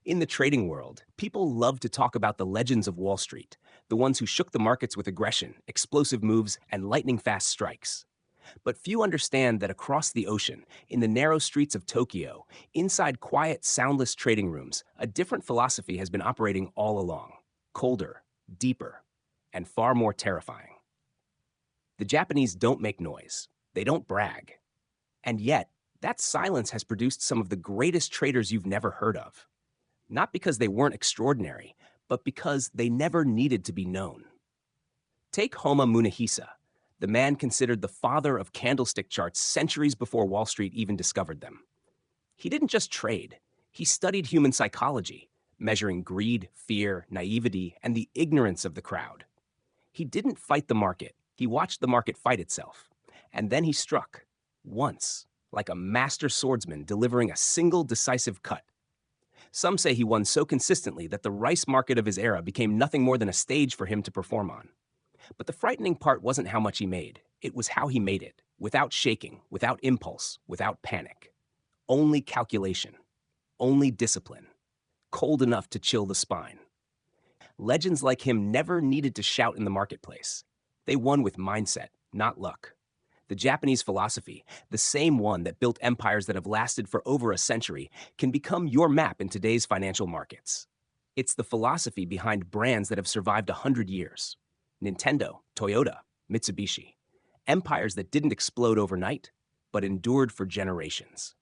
In the trading world, people love to talk about the legends of Wall Street, the ones who shook the markets with aggression, explosive moves, and lightning fast strikes. But few understand that across the ocean, in the narrow streets of Tokyo, inside quiet, soundless trading rooms, a different philosophy has been operating all along: colder, deeper, and far more terrifying. The Japanese don't make noise, they don't brag. And yet, that silence has produced some of the greatest traders you've never heard of. Not because they weren't extraordinary, but because they never needed to be known. Take Homa Munehisa, the man considered the father of candlestick charts centuries before Wall Street even discovered them. He didn't just trade, he studied human psychology, measuring greed, fear, naivety, and the ignorance of the crowd. He didn't fight the market, he watched the market fight itself. And then he struck, once, like a master swordsman delivering a single decisive cut. Some say he won so consistently that the rice market of his era became nothing more than a stage for him to perform on. But the frightening part wasn't how much he made, it was how he made it, without shaking, without impulse, without panic. Only calculation, only discipline, cold enough to chill the spine. Legends like him never needed to shout in the marketplace. They won with mindset, not luck. The Japanese philosophy, the same one that built empires that have lasted for over a century, can become your map in today's financial markets. It's the philosophy behind brands that have survived 100 years. Nintendo, Toyota, Mitsubishi. Empires that didn't explode overnight, but endured for generations.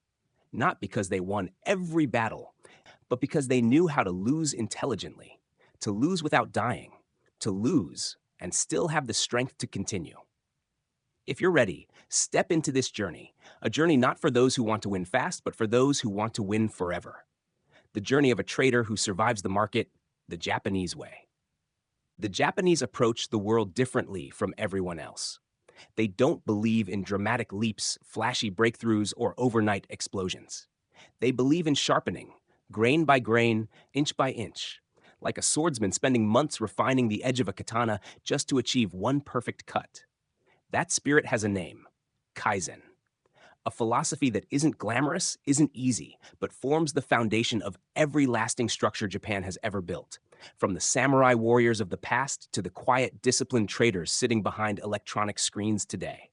Not because they won every battle, but because they knew how to lose intelligently, to lose without dying, to lose and still have the strength to continue. If you're ready, step into this journey, a journey not for those who want to win fast, but for those who want to win forever. The journey of a trader who survives the market the Japanese way. The Japanese approach the world differently from everyone else. They don't believe in dramatic leaps, flashy breakthroughs, or overnight explosions. They believe in sharpening, grain by grain, inch by inch, like a swordsman spending months refining the edge of a katana just to achieve one perfect cut. That spirit has a name: Kaizen. A philosophy that isn't glamorous, isn't easy, but forms the foundation of every lasting structure Japan has ever built, from the samurai warriors of the past to the quiet, disciplined traders sitting behind electronic screens today.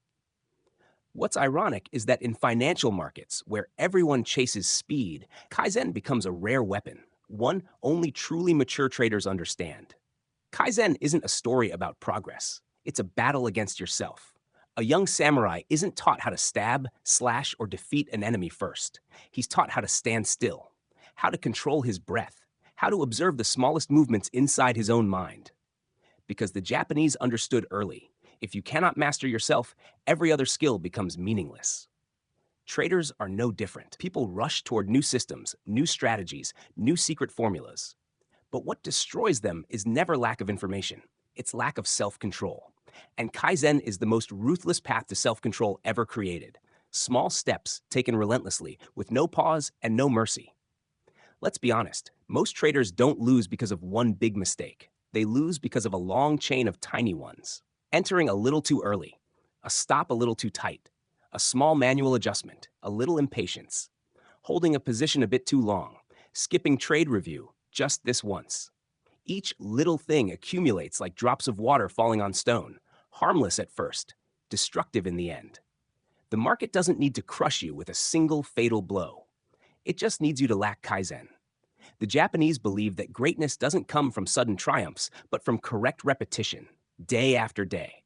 What's ironic is that in financial markets, where everyone chases speed, Kaizen becomes a rare weapon, one only truly mature traders understand. Kaizen isn't a story about progress. It's a battle against yourself. A young samurai isn't taught how to stab, slash, or defeat an enemy first. He's taught how to stand still, how to control his breath, how to observe the smallest movements inside his own mind. Because the Japanese understood early, if you cannot master yourself, every other skill becomes meaningless. Traders are no different. People rush toward new systems, new strategies, new secret formulas. But what destroys them is never lack of information. It's lack of self-control. And Kaizen is the most ruthless path to self-control ever created. Small steps taken relentlessly, with no pause and no mercy. Let's be honest, most traders don't lose because of one big mistake. They lose because of a long chain of tiny ones. Entering a little too early, a stop a little too tight, a small manual adjustment, a little impatience, holding a position a bit too long, skipping trade review just this once. Each little thing accumulates like drops of water falling on stone, harmless at first, destructive in the end. The market doesn't need to crush you with a single fatal blow. It just needs you to lack Kaizen. The Japanese believe that greatness doesn't come from sudden triumphs, but from correct repetition, day after day.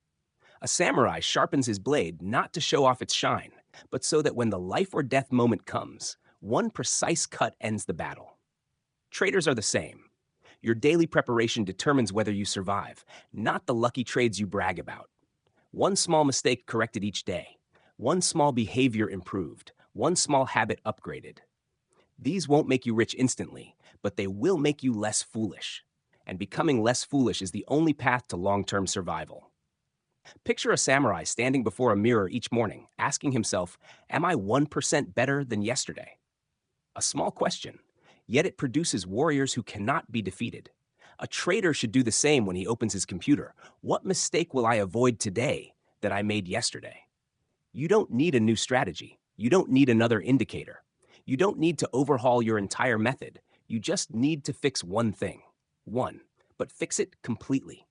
A samurai sharpens his blade not to show off its shine, but so that when the life or death moment comes, one precise cut ends the battle. Traders are the same. Your daily preparation determines whether you survive, not the lucky trades you brag about. One small mistake corrected each day. One small behavior improved. One small habit upgraded. These won't make you rich instantly, but they will make you less foolish. And becoming less foolish is the only path to long-term survival. Picture a samurai standing before a mirror each morning, asking himself, "Am I 1% better than yesterday?" A small question, yet it produces warriors who cannot be defeated. A trader should do the same when he opens his computer. What mistake will I avoid today that I made yesterday? You don't need a new strategy. You don't need another indicator. You don't need to overhaul your entire method. You just need to fix one thing. One, but fix it completely.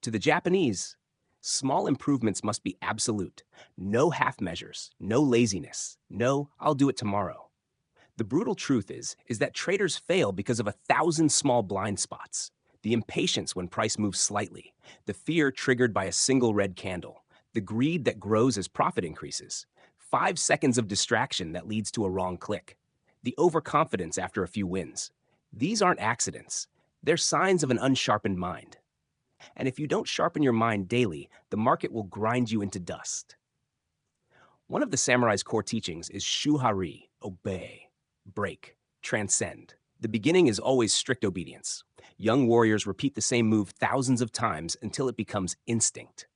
To the Japanese, small improvements must be absolute. No half measures, no laziness, no, I'll do it tomorrow. The brutal truth is that traders fail because of 1,000 small blind spots. The impatience when price moves slightly, the fear triggered by a single red candle, the greed that grows as profit increases, 5 seconds of distraction that leads to a wrong click, the overconfidence after a few wins. These aren't accidents. They're signs of an unsharpened mind. And if you don't sharpen your mind daily, the market will grind you into dust. One of the samurai's core teachings is shuhari, obey, break, transcend. The beginning is always strict obedience. Young warriors repeat the same move thousands of times until it becomes instinct.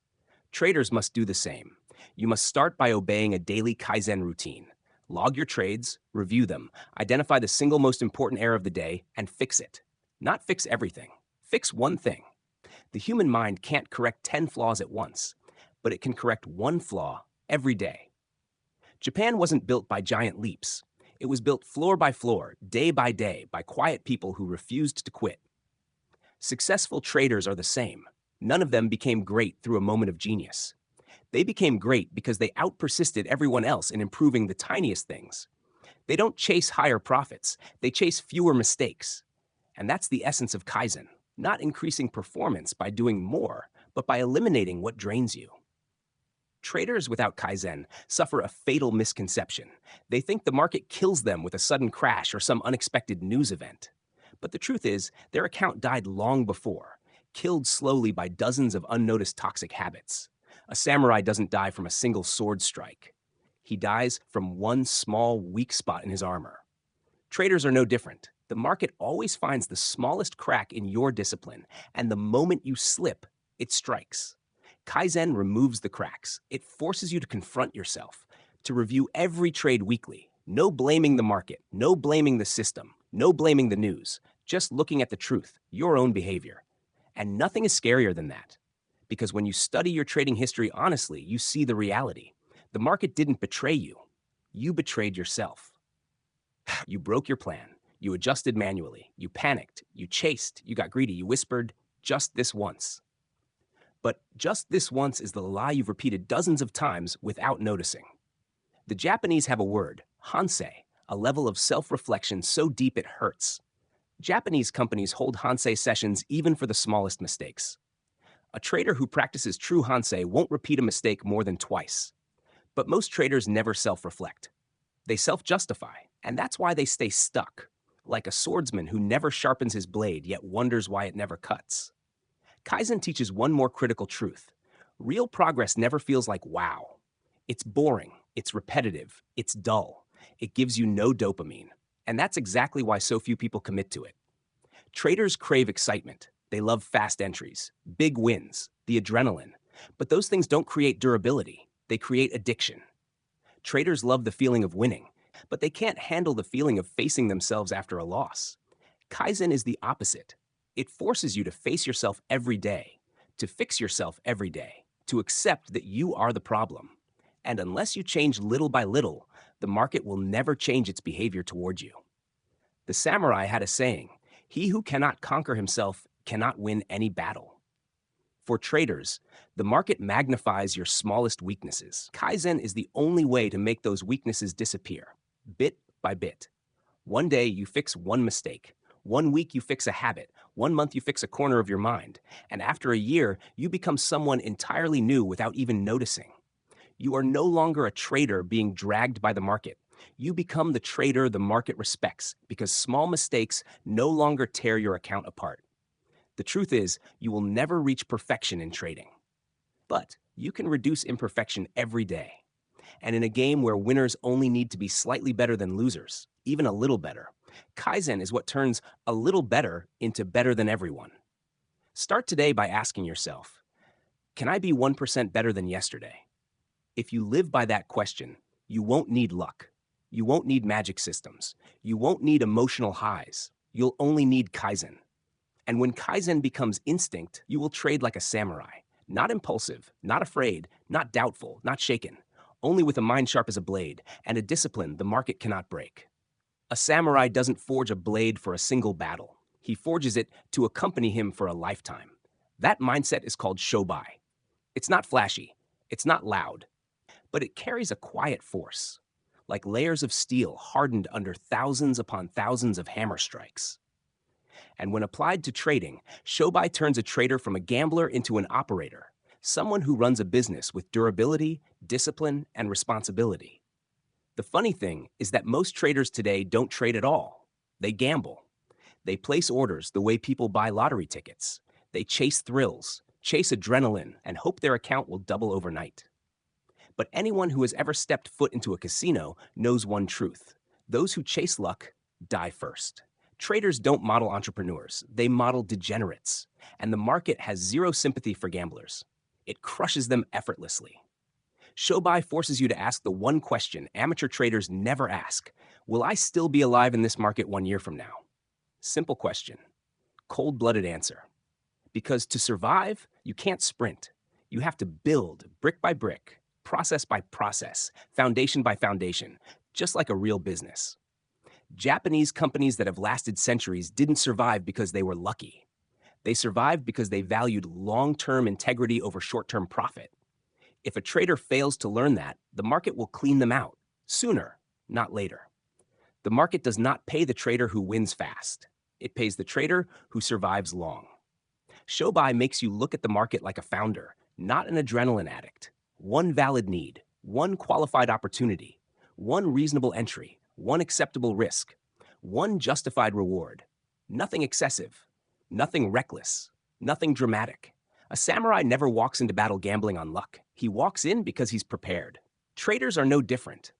Traders must do the same. You must start by obeying a daily Kaizen routine. Log your trades, review them, identify the single most important error of the day, and fix it. Not fix everything. Fix one thing. The human mind can't correct 10 flaws at once, but it can correct one flaw every day. Japan wasn't built by giant leaps. It was built floor by floor, day by quiet people who refused to quit. Successful traders are the same. None of them became great through a moment of genius. They became great because they outpersisted everyone else in improving the tiniest things. They don't chase higher profits, they chase fewer mistakes. And that's the essence of Kaizen, not increasing performance by doing more, but by eliminating what drains you. Traders without Kaizen suffer a fatal misconception. They think the market kills them with a sudden crash or some unexpected news event. But the truth is, their account died long before, killed slowly by dozens of unnoticed toxic habits. A samurai doesn't die from a single sword strike. He dies from one small, weak spot in his armor. Traders are no different. The market always finds the smallest crack in your discipline, and the moment you slip, it strikes. Kaizen removes the cracks. It forces you to confront yourself, to review every trade weekly. No blaming the market, no blaming the system, no blaming the news, just looking at the truth, your own behavior. And nothing is scarier than that. Because when you study your trading history honestly, you see the reality. The market didn't betray you. You betrayed yourself. You broke your plan. You adjusted manually. You panicked. You chased. You got greedy. You whispered, just this once. But just this once is the lie you've repeated dozens of times without noticing. The Japanese have a word, hansei, a level of self-reflection so deep it hurts. Japanese companies hold hansei sessions even for the smallest mistakes. A trader who practices true hansei won't repeat a mistake more than twice. But most traders never self-reflect. They self-justify, and that's why they stay stuck, like a swordsman who never sharpens his blade yet wonders why it never cuts. Kaizen teaches one more critical truth. Real progress never feels like wow. It's boring, it's repetitive, it's dull. It gives you no dopamine. And that's exactly why so few people commit to it. Traders crave excitement. They love fast entries, big wins, the adrenaline. But those things don't create durability. They create addiction. Traders love the feeling of winning, but they can't handle the feeling of facing themselves after a loss. Kaizen is the opposite. It forces you to face yourself every day, to fix yourself every day, to accept that you are the problem. And unless you change little by little, the market will never change its behavior toward you. The samurai had a saying, "He who cannot conquer himself cannot win any battle." For traders, the market magnifies your smallest weaknesses. Kaizen is the only way to make those weaknesses disappear, bit by bit. One day you fix one mistake. 1 week you fix a habit. 1 month you fix a corner of your mind. And after a year, you become someone entirely new without even noticing. You are no longer a trader being dragged by the market. You become the trader the market respects because small mistakes no longer tear your account apart. The truth is, you will never reach perfection in trading. But you can reduce imperfection every day. And in a game where winners only need to be slightly better than losers, even a little better, Kaizen is what turns a little better into better than everyone. Start today by asking yourself, can I be 1% better than yesterday? If you live by that question, you won't need luck. You won't need magic systems. You won't need emotional highs. You'll only need Kaizen. And when Kaizen becomes instinct, you will trade like a samurai. Not impulsive, not afraid, not doubtful, not shaken. Only with a mind sharp as a blade and a discipline the market cannot break. A samurai doesn't forge a blade for a single battle. He forges it to accompany him for a lifetime. That mindset is called shobai. It's not flashy, it's not loud, but it carries a quiet force, like layers of steel hardened under thousands upon thousands of hammer strikes. And when applied to trading, shobai turns a trader from a gambler into an operator, someone who runs a business with durability, discipline, and responsibility. The funny thing is that most traders today don't trade at all. They gamble. They place orders the way people buy lottery tickets. They chase thrills, chase adrenaline, and hope their account will double overnight. But anyone who has ever stepped foot into a casino knows one truth. Those who chase luck die first. Traders don't model entrepreneurs, they model degenerates. And the market has zero sympathy for gamblers. It crushes them effortlessly. Shobai forces you to ask the one question amateur traders never ask: will I still be alive in this market 1 year from now? Simple question, cold-blooded answer. Because to survive, you can't sprint. You have to build brick by brick, process by process, foundation by foundation, just like a real business. Japanese companies that have lasted centuries didn't survive because they were lucky. They survived because they valued long-term integrity over short-term profit. If a trader fails to learn that, the market will clean them out, sooner, not later. The market does not pay the trader who wins fast. It pays the trader who survives long. Shobai makes you look at the market like a founder, not an adrenaline addict. One valid need, one qualified opportunity, one reasonable entry, one acceptable risk, one justified reward. Nothing excessive, nothing reckless, nothing dramatic. A samurai never walks into battle gambling on luck. He walks in because he's prepared. Traders are no different.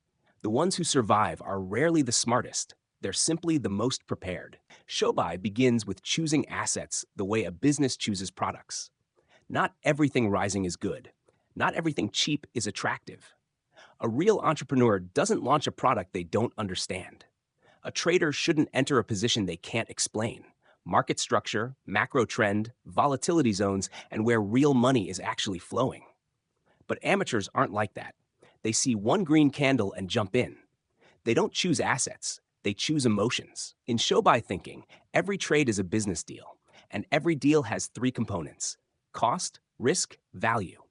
The ones who survive are rarely the smartest. They're simply the most prepared. Shobai begins with choosing assets the way a business chooses products. Not everything rising is good. Not everything cheap is attractive. A real entrepreneur doesn't launch a product they don't understand. A trader shouldn't enter a position they can't explain. Market structure, macro trend, volatility zones, and where real money is actually flowing. But amateurs aren't like that. They see one green candle and jump in. They don't choose assets, they choose emotions. In Shobai thinking, every trade is a business deal, and every deal has three components: cost, risk, value.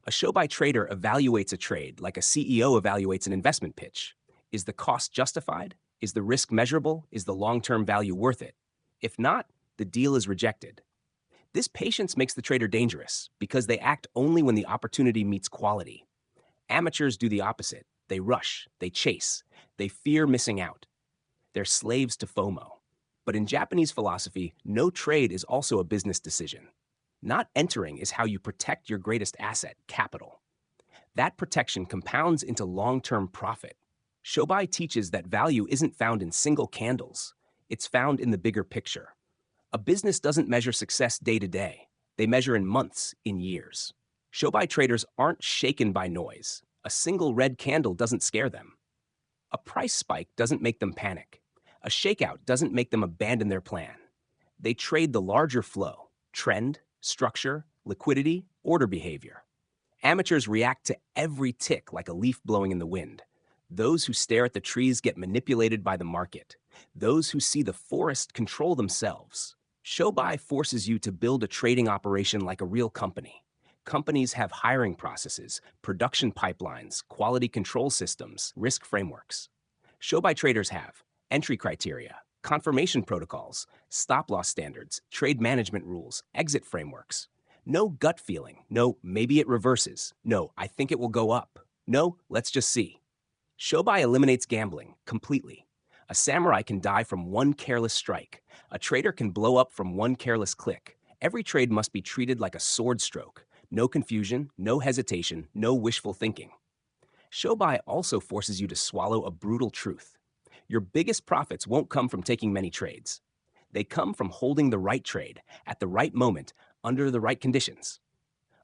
A Shobai trader evaluates a trade like a CEO evaluates an investment pitch. Is the cost justified? Is the risk measurable? Is the long-term value worth it? If not, the deal is rejected. This patience makes the trader dangerous because they act only when the opportunity meets quality. Amateurs do the opposite. They rush, they chase, they fear missing out. They're slaves to FOMO. But in Japanese philosophy, no trade is also a business decision. Not entering is how you protect your greatest asset, capital. That protection compounds into long-term profit. Shobai teaches that value isn't found in single candles. It's found in the bigger picture. A business doesn't measure success day to day. They measure in months, in years. Shobai traders aren't shaken by noise. A single red candle doesn't scare them. A price spike doesn't make them panic. A shakeout doesn't make them abandon their plan. They trade the larger flow: trend, structure, liquidity, order behavior. Amateurs react to every tick like a leaf blowing in the wind. Those who stare at the trees get manipulated by the market. Those who see the forest control themselves. Shobai forces you to build a trading operation like a real company. Companies have hiring processes, production pipelines, quality control systems, risk frameworks. Shobai traders have entry criteria, confirmation protocols, stop-loss standards, trade management rules, exit frameworks. No gut feeling. No, maybe it reverses. No, I think it will go up. No, let's just see. Shobai eliminates gambling completely. A samurai can die from one careless strike. A trader can blow up from one careless click. Every trade must be treated like a sword stroke. No confusion, no hesitation, no wishful thinking. Shobai also forces you to swallow a brutal truth. Your biggest profits won't come from taking many trades. They come from holding the right trade at the right moment under the right conditions.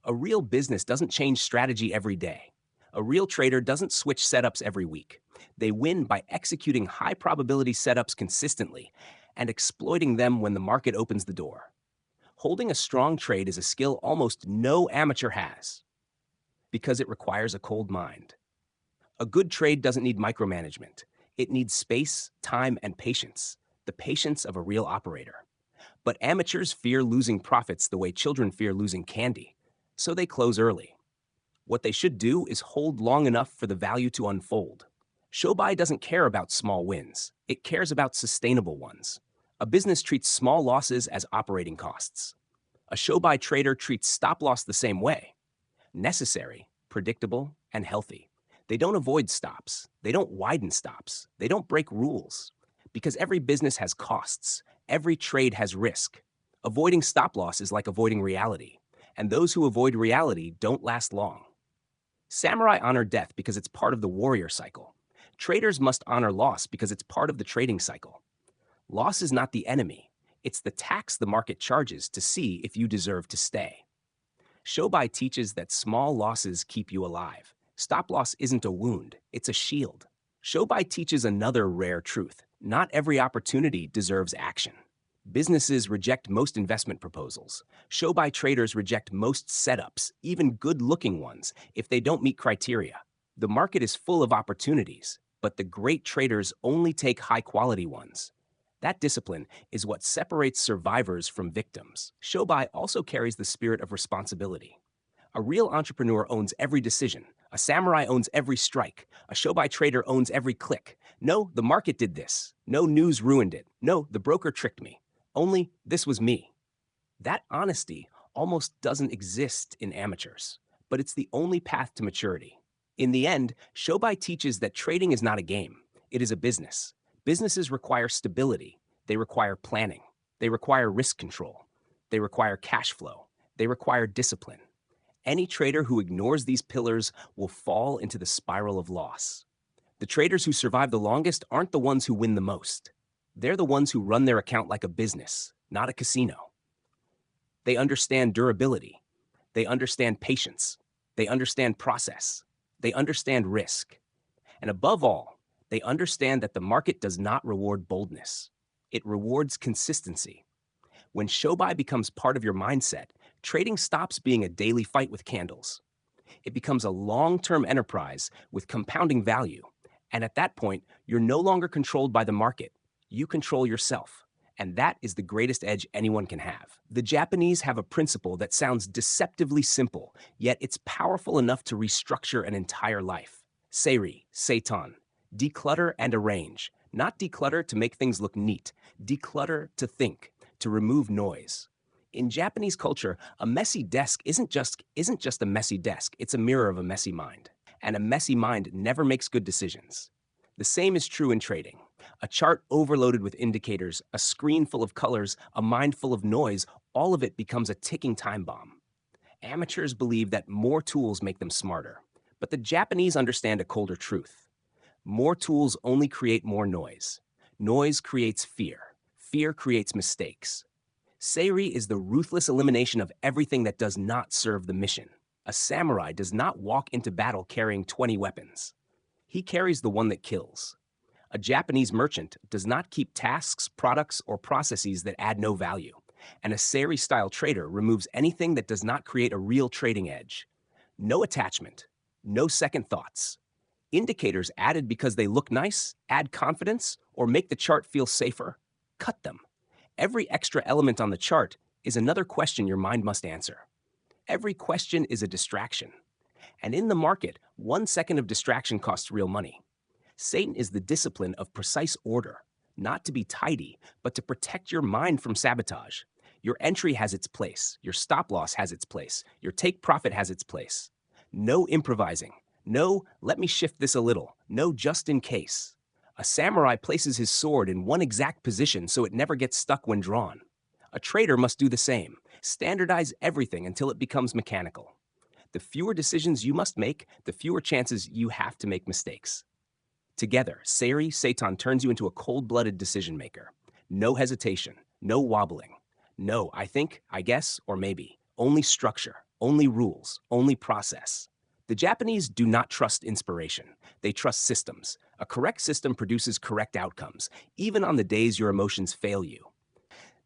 A real business doesn't change strategy every day. A real trader doesn't switch setups every week. They win by executing high-probability setups consistently and exploiting them when the market opens the door. Holding a strong trade is a skill almost no amateur has because it requires a cold mind. A good trade doesn't need micromanagement. It needs space, time, and patience, the patience of a real operator. But amateurs fear losing profits the way children fear losing candy, so they close early. What they should do is hold long enough for the value to unfold. Shobai doesn't care about small wins, it cares about sustainable ones. A business treats small losses as operating costs. A Shobai trader treats stop loss the same way: necessary, predictable, and healthy. They don't avoid stops, they don't widen stops, they don't break rules. Because every business has costs, every trade has risk. Avoiding stop loss is like avoiding reality, and those who avoid reality don't last long. Samurai honor death because it's part of the warrior cycle. Traders must honor loss because it's part of the trading cycle. Loss is not the enemy, it's the tax the market charges to see if you deserve to stay. Shobai teaches that small losses keep you alive. Stop loss isn't a wound, it's a shield. Shobai teaches another rare truth: not every opportunity deserves action. Businesses reject most investment proposals. Shobai traders reject most setups, even good-looking ones, if they don't meet criteria. The market is full of opportunities, but the great traders only take high-quality ones. That discipline is what separates survivors from victims. Shobai also carries the spirit of responsibility. A real entrepreneur owns every decision. A samurai owns every strike. A Shobai trader owns every click. No, the market did this. No, news ruined it. No, the broker tricked me. Only, this was me. That honesty almost doesn't exist in amateurs, but it's the only path to maturity. In the end, Shobai teaches that trading is not a game, it is a business. Businesses require stability, they require planning, they require risk control, they require cash flow, they require discipline. Any trader who ignores these pillars will fall into the spiral of loss. The traders who survive the longest aren't the ones who win the most. They're the ones who run their account like a business, not a casino. They understand durability. They understand patience. They understand process. They understand risk. And above all, they understand that the market does not reward boldness. It rewards consistency. When Shobai becomes part of your mindset, trading stops being a daily fight with candles. It becomes a long-term enterprise with compounding value. And at that point, you're no longer controlled by the market. You control yourself. And that is the greatest edge anyone can have. The Japanese have a principle that sounds deceptively simple, yet it's powerful enough to restructure an entire life. Seiri, seitan, declutter and arrange. Not declutter to make things look neat, declutter to think, to remove noise. In Japanese culture, a messy desk isn't just a messy desk, it's a mirror of a messy mind. And a messy mind never makes good decisions. The same is true in trading. A chart overloaded with indicators, a screen full of colors, a mind full of noise, all of it becomes a ticking time bomb. Amateurs believe that more tools make them smarter, but the Japanese understand a colder truth. More tools only create more noise. Noise creates fear. Fear creates mistakes. Seiri is the ruthless elimination of everything that does not serve the mission. A samurai does not walk into battle carrying 20 weapons. He carries the one that kills. A Japanese merchant does not keep tasks, products, or processes that add no value. And a Seiri-style trader removes anything that does not create a real trading edge. No attachment, no second thoughts. Indicators added because they look nice, add confidence, or make the chart feel safer, cut them. Every extra element on the chart is another question your mind must answer. Every question is a distraction. And in the market, 1 second of distraction costs real money. Satan is the discipline of precise order, not to be tidy, but to protect your mind from sabotage. Your entry has its place, your stop loss has its place, your take profit has its place. No improvising. No, let me shift this a little. No, just in case. A samurai places his sword in one exact position so it never gets stuck when drawn. A trader must do the same. Standardize everything until it becomes mechanical. The fewer decisions you must make, the fewer chances you have to make mistakes. Together, Seiri Seitan turns you into a cold-blooded decision maker. No hesitation, no wobbling. No, I think, I guess, or maybe. Only structure, only rules, only process. The Japanese do not trust inspiration. They trust systems. A correct system produces correct outcomes, even on the days your emotions fail you.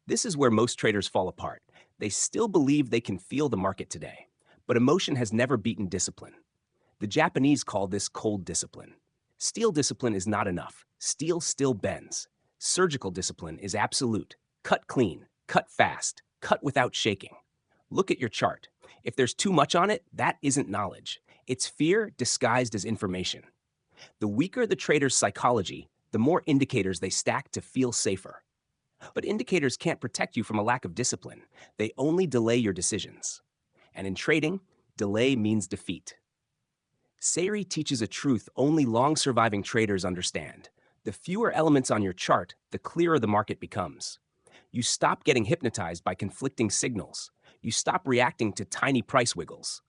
This is where most traders fall apart. They still believe they can feel the market today, but emotion has never beaten discipline. The Japanese call this cold discipline. Steel discipline is not enough. Steel still bends. Surgical discipline is absolute. Cut clean, cut fast, cut without shaking. Look at your chart. If there's too much on it, that isn't knowledge. It's fear disguised as information. The weaker the trader's psychology, the more indicators they stack to feel safer. But indicators can't protect you from a lack of discipline. They only delay your decisions. And in trading, delay means defeat. Seri teaches a truth only long-surviving traders understand. The fewer elements on your chart, the clearer the market becomes. You stop getting hypnotized by conflicting signals. You stop reacting to tiny price wiggles.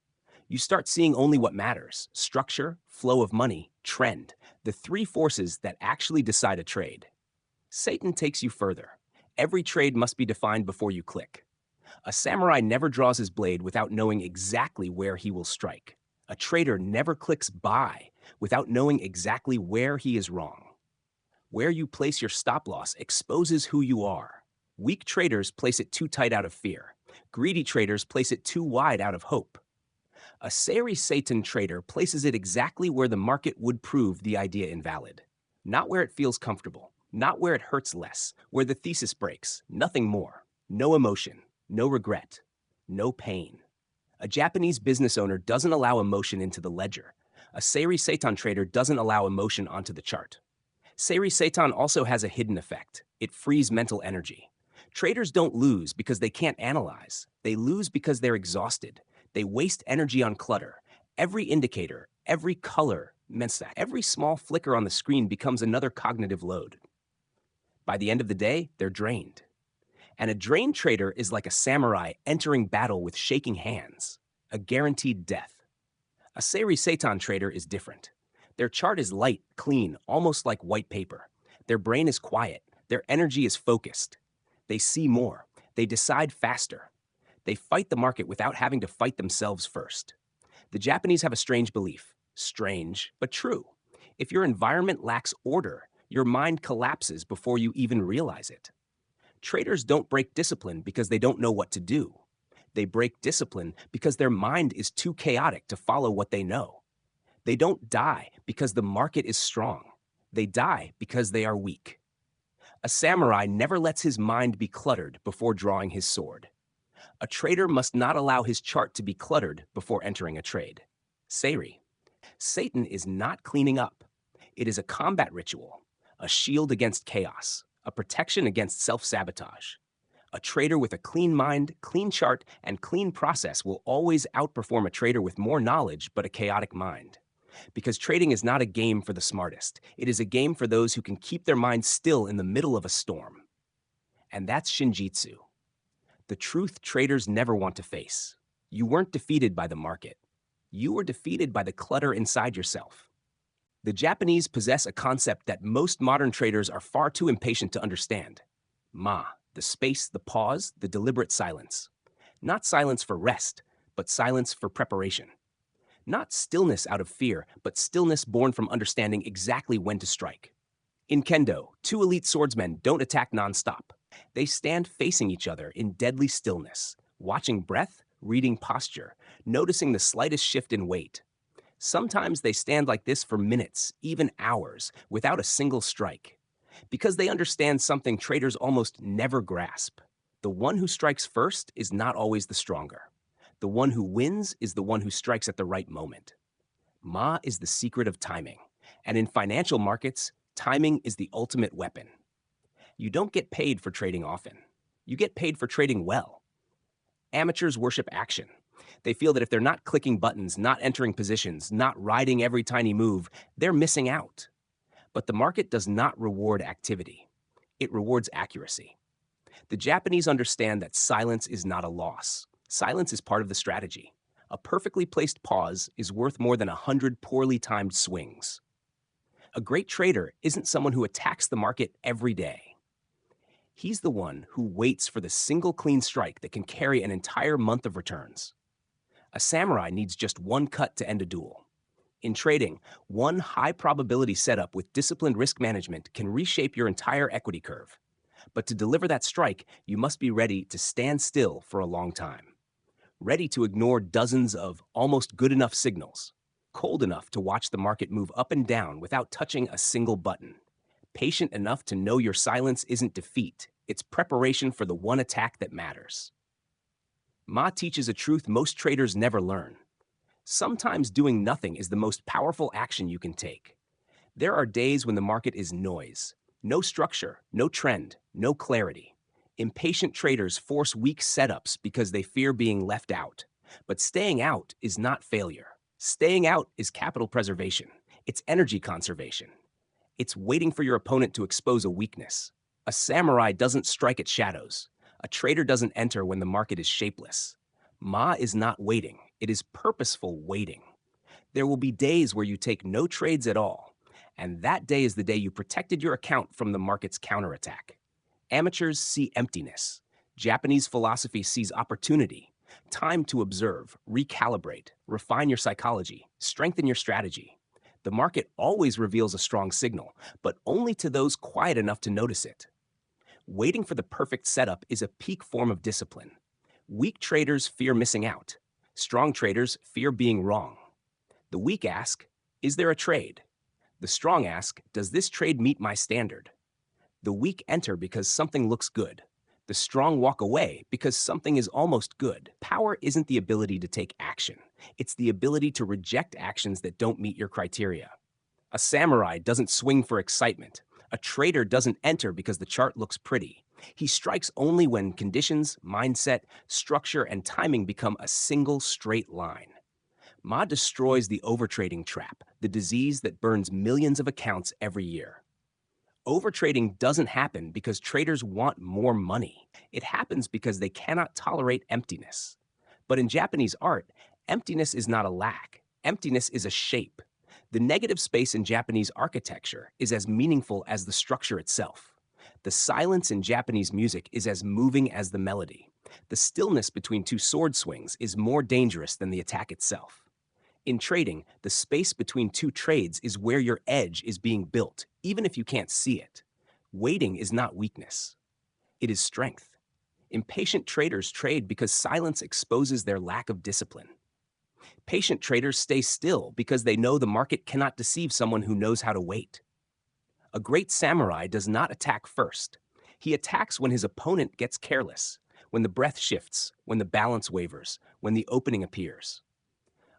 You start seeing only what matters: structure, flow of money, trend, the three forces that actually decide a trade. Satan takes you further. Every trade must be defined before you click. A samurai never draws his blade without knowing exactly where he will strike. A trader never clicks buy without knowing exactly where he is wrong. Where you place your stop loss exposes who you are. Weak traders place it too tight out of fear. Greedy traders place it too wide out of hope. A Seri Satan trader places it exactly where the market would prove the idea invalid. Not where it feels comfortable, not where it hurts less, where the thesis breaks, nothing more. No emotion, no regret, no pain. A Japanese business owner doesn't allow emotion into the ledger. A Seri Satan trader doesn't allow emotion onto the chart. Seri Satan also has a hidden effect. It frees mental energy. Traders don't lose because they can't analyze. They lose because they're exhausted. They waste energy on clutter. Every indicator, every color, means that every small flicker on the screen becomes another cognitive load. By the end of the day, they're drained. And a drained trader is like a samurai entering battle with shaking hands, a guaranteed death. A Seri Satan trader is different. Their chart is light, clean, almost like white paper. Their brain is quiet. Their energy is focused. They see more. They decide faster. They fight the market without having to fight themselves first. The Japanese have a strange belief. Strange, but true. If your environment lacks order, your mind collapses before you even realize it. Traders don't break discipline because they don't know what to do. They break discipline because their mind is too chaotic to follow what they know. They don't die because the market is strong. They die because they are weak. A samurai never lets his mind be cluttered before drawing his sword. A trader must not allow his chart to be cluttered before entering a trade. Seri. Satan is not cleaning up. It is a combat ritual, a shield against chaos, a protection against self-sabotage. A trader with a clean mind, clean chart, and clean process will always outperform a trader with more knowledge but a chaotic mind. Because trading is not a game for the smartest. It is a game for those who can keep their minds still in the middle of a storm. And that's Shinjitsu. The truth traders never want to face. You weren't defeated by the market. You were defeated by the clutter inside yourself. The Japanese possess a concept that most modern traders are far too impatient to understand. Ma, the space, the pause, the deliberate silence. Not silence for rest, but silence for preparation. Not stillness out of fear, but stillness born from understanding exactly when to strike. In Kendo, two elite swordsmen don't attack nonstop. They stand facing each other in deadly stillness, watching breath, reading posture, noticing the slightest shift in weight. Sometimes they stand like this for minutes, even hours, without a single strike. Because they understand something traders almost never grasp. The one who strikes first is not always the stronger. The one who wins is the one who strikes at the right moment. Ma is the secret of timing. And in financial markets, timing is the ultimate weapon. You don't get paid for trading often. You get paid for trading well. Amateurs worship action. They feel that if they're not clicking buttons, not entering positions, not riding every tiny move, they're missing out. But the market does not reward activity. It rewards accuracy. The Japanese understand that silence is not a loss. Silence is part of the strategy. A perfectly placed pause is worth more than 100 poorly timed swings. A great trader isn't someone who attacks the market every day. He's the one who waits for the single clean strike that can carry an entire month of returns. A samurai needs just one cut to end a duel. In trading, one high probability setup with disciplined risk management can reshape your entire equity curve. But to deliver that strike, you must be ready to stand still for a long time. Ready to ignore dozens of almost good enough signals. cold enough to watch the market move up and down without touching a single button, patient enough to know your silence isn't defeat, it's preparation for the one attack that matters. Ma teaches a truth most traders never learn. Sometimes doing nothing is the most powerful action you can take. There are days when the market is noise. No structure, no trend, no clarity. Impatient traders force weak setups because they fear being left out. But staying out is not failure. Staying out is capital preservation. It's energy conservation. It's waiting for your opponent to expose a weakness. A samurai doesn't strike at shadows. A trader doesn't enter when the market is shapeless. Ma is not waiting. It is purposeful waiting. There will be days where you take no trades at all, and that day is the day you protected your account from the market's counterattack. Amateurs see emptiness. Japanese philosophy sees opportunity. Time to observe, recalibrate, refine your psychology, strengthen your strategy. The market always reveals a strong signal, but only to those quiet enough to notice it. Waiting for the perfect setup is a peak form of discipline. Weak traders fear missing out. Strong traders fear being wrong. The weak ask, is there a trade? The strong ask, does this trade meet my standard? The weak enter because something looks good. The strong walk away because something is almost good. Power isn't the ability to take action. It's the ability to reject actions that don't meet your criteria. A samurai doesn't swing for excitement. A trader doesn't enter because the chart looks pretty. He strikes only when conditions, mindset, structure, and timing become a single straight line. Ma destroys the overtrading trap, the disease that burns millions of accounts every year. Overtrading doesn't happen because traders want more money. It happens because they cannot tolerate emptiness. But in Japanese art, emptiness is not a lack. Emptiness is a shape. The negative space in Japanese architecture is as meaningful as the structure itself. The silence in Japanese music is as moving as the melody. The stillness between two sword swings is more dangerous than the attack itself. In trading, the space between two trades is where your edge is being built, even if you can't see it. Waiting is not weakness. It is strength. Impatient traders trade because silence exposes their lack of discipline. Patient traders stay still because they know the market cannot deceive someone who knows how to wait. A great samurai does not attack first. He attacks when his opponent gets careless, when the breath shifts, when the balance wavers, when the opening appears.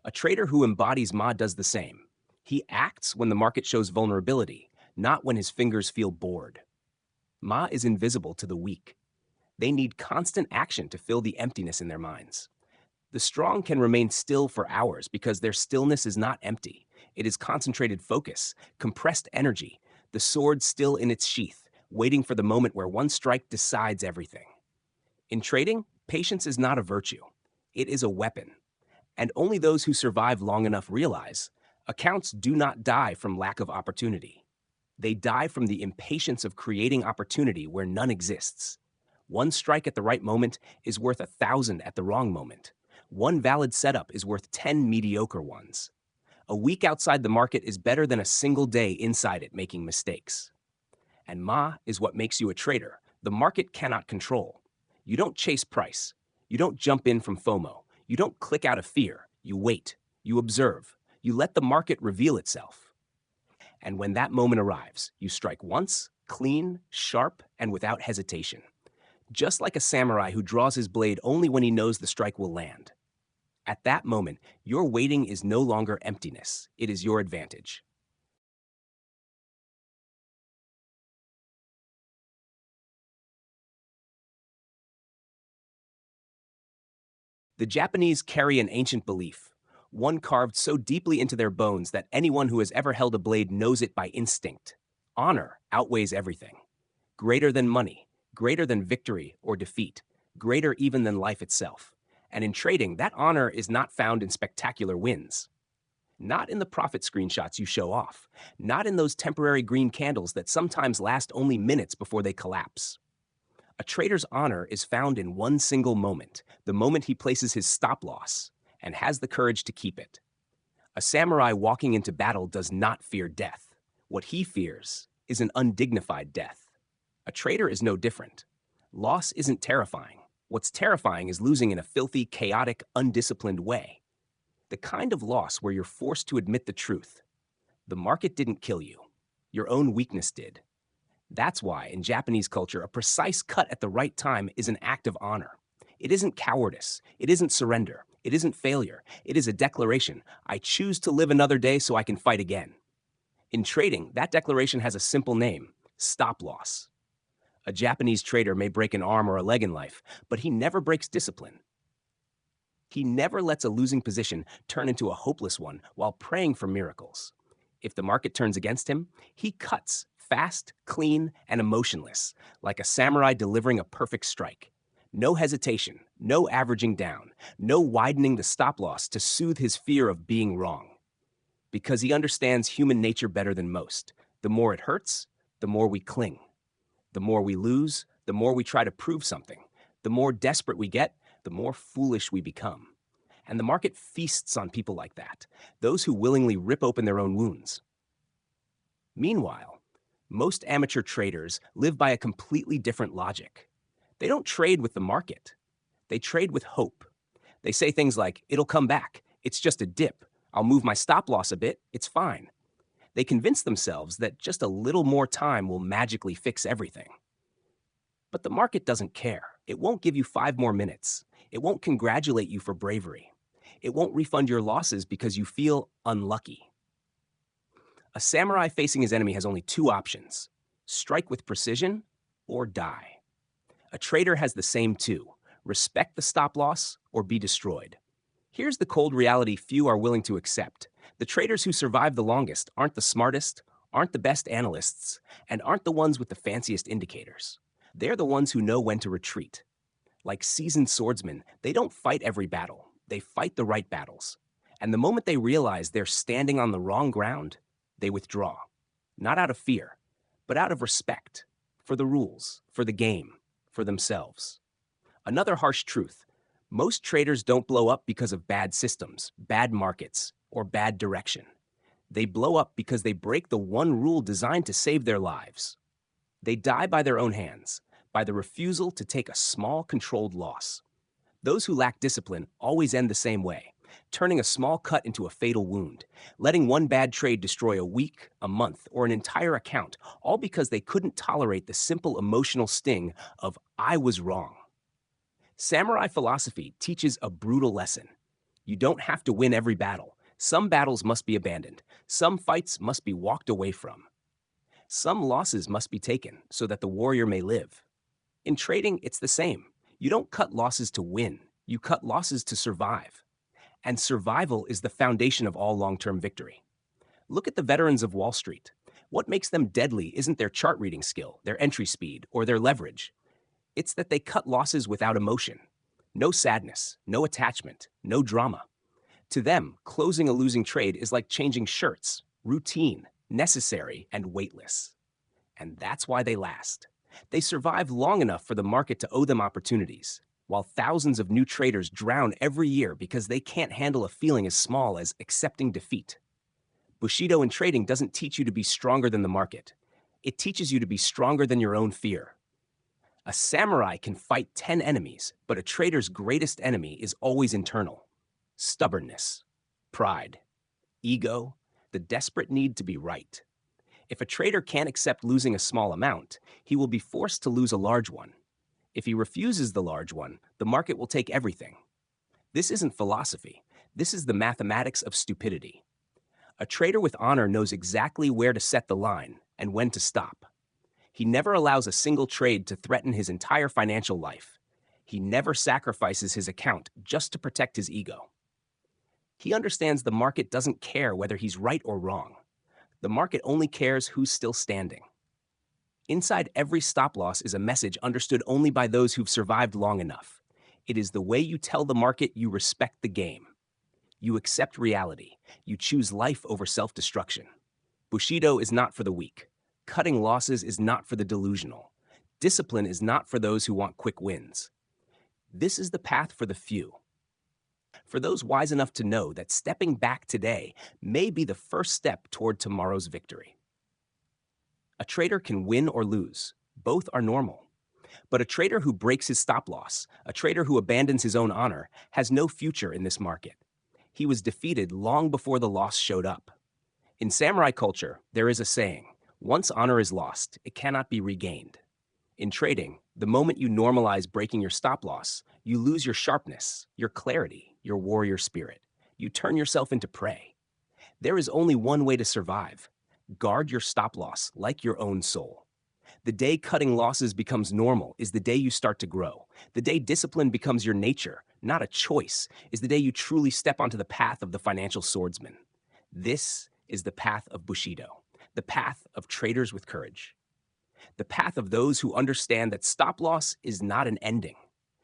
A trader who embodies Ma does the same. He acts when the market shows vulnerability, not when his fingers feel bored. Ma is invisible to the weak. They need constant action to fill the emptiness in their minds. The strong can remain still for hours because their stillness is not empty. It is concentrated focus, compressed energy, the sword still in its sheath, waiting for the moment where one strike decides everything. In trading, patience is not a virtue. It is a weapon. And only those who survive long enough realize accounts do not die from lack of opportunity. They die from the impatience of creating opportunity where none exists. One strike at the right moment is worth 1,000 at the wrong moment. One valid setup is worth 10 mediocre ones. A week outside the market is better than a single day inside it making mistakes. And Ma is what makes you a trader. The market cannot control. You don't chase price. You don't jump in from FOMO. You don't click out of fear. You wait. You observe. You let the market reveal itself. And when that moment arrives, you strike once, clean, sharp, and without hesitation. Just like a samurai who draws his blade only when he knows the strike will land. At that moment, your waiting is no longer emptiness. It is your advantage. The Japanese carry an ancient belief, one carved so deeply into their bones that anyone who has ever held a blade knows it by instinct. Honor outweighs everything. Greater than money, greater than victory or defeat, greater even than life itself. And in trading, that honor is not found in spectacular wins. Not in the profit screenshots you show off. Not in those temporary green candles that sometimes last only minutes before they collapse. A trader's honor is found in one single moment, the moment he places his stop loss and has the courage to keep it. A samurai walking into battle does not fear death. What he fears is an undignified death. A trader is no different. Loss isn't terrifying. What's terrifying is losing in a filthy, chaotic, undisciplined way. The kind of loss where you're forced to admit the truth. The market didn't kill you. Your own weakness did. That's why, in Japanese culture, a precise cut at the right time is an act of honor. It isn't cowardice. It isn't surrender. It isn't failure. It is a declaration. I choose to live another day so I can fight again. In trading, that declaration has a simple name: stop loss. A Japanese trader may break an arm or a leg in life, but he never breaks discipline. He never lets a losing position turn into a hopeless one while praying for miracles. If the market turns against him, he cuts, fast, clean, and emotionless, like a samurai delivering a perfect strike. No hesitation, no averaging down, no widening the stop loss to soothe his fear of being wrong. Because he understands human nature better than most. The more it hurts, the more we cling. The more we lose, the more we try to prove something. The more desperate we get, the more foolish we become. And the market feasts on people like that, those who willingly rip open their own wounds. Meanwhile, most amateur traders live by a completely different logic. They don't trade with the market. They trade with hope. They say things like, it'll come back. It's just a dip. I'll move my stop loss a bit. It's fine. They convince themselves that just a little more time will magically fix everything. But the market doesn't care. It won't give you 5 more minutes. It won't congratulate you for bravery. It won't refund your losses because you feel unlucky. A samurai facing his enemy has only 2 options: strike with precision or die. A trader has the same 2: respect the stop loss or be destroyed. Here's the cold reality few are willing to accept. The traders who survive the longest aren't the smartest, aren't the best analysts, and aren't the ones with the fanciest indicators. They're the ones who know when to retreat. Like seasoned swordsmen, they don't fight every battle. They fight the right battles. And the moment they realize they're standing on the wrong ground, they withdraw. Not out of fear, but out of respect. For the rules, for the game, for themselves. Another harsh truth: most traders don't blow up because of bad systems, bad markets, or bad direction. They blow up because they break the one rule designed to save their lives. They die by their own hands, by the refusal to take a small, controlled loss. Those who lack discipline always end the same way, turning a small cut into a fatal wound, letting one bad trade destroy a week, a month, or an entire account, all because they couldn't tolerate the simple emotional sting of "I was wrong." Samurai philosophy teaches a brutal lesson. You don't have to win every battle. Some battles must be abandoned. Some fights must be walked away from. Some losses must be taken so that the warrior may live. In trading, it's the same. You don't cut losses to win. You cut losses to survive. And survival is the foundation of all long-term victory. Look at the veterans of Wall Street. What makes them deadly isn't their chart reading skill, their entry speed, or their leverage. It's that they cut losses without emotion. No sadness, no attachment, no drama. To them, closing a losing trade is like changing shirts: routine, necessary, and weightless. And that's why they last. They survive long enough for the market to owe them opportunities, while thousands of new traders drown every year because they can't handle a feeling as small as accepting defeat. Bushido in trading doesn't teach you to be stronger than the market. It teaches you to be stronger than your own fear. A samurai can fight 10 enemies, but a trader's greatest enemy is always internal: stubbornness, pride, ego, the desperate need to be right. If a trader can't accept losing a small amount, he will be forced to lose a large one. If he refuses the large one, the market will take everything. This isn't philosophy. This is the mathematics of stupidity. A trader with honor knows exactly where to set the line and when to stop. He never allows a single trade to threaten his entire financial life. He never sacrifices his account just to protect his ego. He understands the market doesn't care whether he's right or wrong. The market only cares who's still standing. Inside every stop loss is a message understood only by those who've survived long enough. It is the way you tell the market you respect the game. You accept reality. You choose life over self-destruction. Bushido is not for the weak. Cutting losses is not for the delusional. Discipline is not for those who want quick wins. This is the path for the few. For those wise enough to know that stepping back today may be the first step toward tomorrow's victory. A trader can win or lose. Both are normal. But a trader who breaks his stop loss, a trader who abandons his own honor, has no future in this market. He was defeated long before the loss showed up. In samurai culture, there is a saying, once honor is lost, it cannot be regained. In trading, the moment you normalize breaking your stop loss, you lose your sharpness, your clarity, your warrior spirit. You turn yourself into prey. There is only one way to survive. Guard your stop loss like your own soul. The day cutting losses becomes normal is the day you start to grow. The day discipline becomes your nature, not a choice, is the day you truly step onto the path of the financial swordsman. This is the path of Bushido, the path of traders with courage, the path of those who understand that stop loss is not an ending.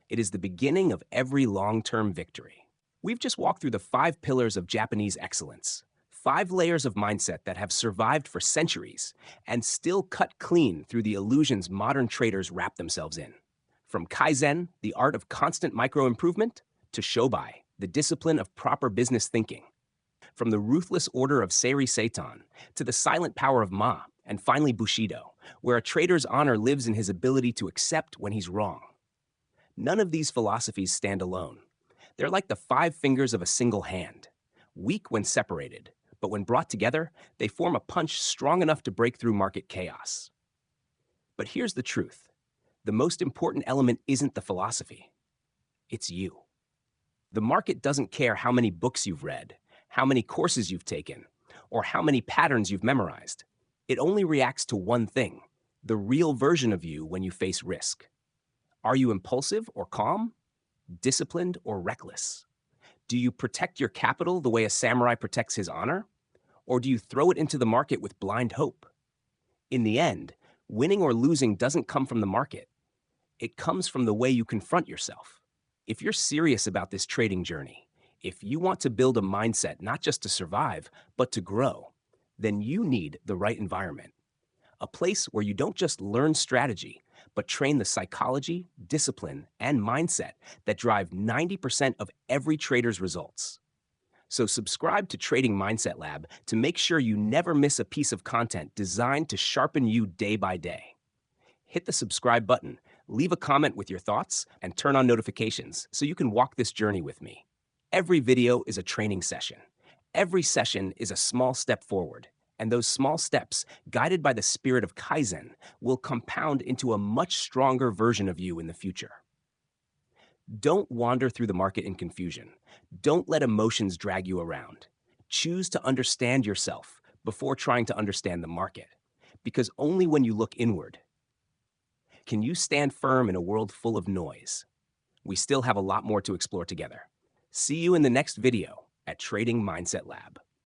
It is the beginning of every long-term victory. We've just walked through the 5 pillars of Japanese excellence, 5 layers of mindset that have survived for centuries and still cut clean through the illusions modern traders wrap themselves in. From Kaizen, the art of constant micro-improvement, to Shobai, the discipline of proper business thinking. From the ruthless order of Seiri Seitan to the silent power of Ma, and finally Bushido, where a trader's honor lives in his ability to accept when he's wrong. None of these philosophies stand alone. They're like the 5 fingers of a single hand, weak when separated, but when brought together, they form a punch strong enough to break through market chaos. But here's the truth. The most important element isn't the philosophy. It's you. The market doesn't care how many books you've read, how many courses you've taken, or how many patterns you've memorized. It only reacts to one thing, the real version of you when you face risk. Are you impulsive or calm? Disciplined or reckless? Do you protect your capital the way a samurai protects his honor? Or do you throw it into the market with blind hope? In the end, winning or losing doesn't come from the market. It comes from the way you confront yourself. If you're serious about this trading journey, if you want to build a mindset not just to survive, but to grow, then you need the right environment. A place where you don't just learn strategy, but train the psychology, discipline, and mindset that drive 90% of every trader's results. So subscribe to Trading Mindset Lab to make sure you never miss a piece of content designed to sharpen you day by day. Hit the subscribe button, leave a comment with your thoughts, and turn on notifications so you can walk this journey with me. Every video is a training session. Every session is a small step forward, and those small steps, guided by the spirit of Kaizen, will compound into a much stronger version of you in the future. Don't wander through the market in confusion. Don't let emotions drag you around. Choose to understand yourself before trying to understand the market, because only when you look inward can you stand firm in a world full of noise. We still have a lot more to explore together. See you in the next video at Trading Mindset Lab.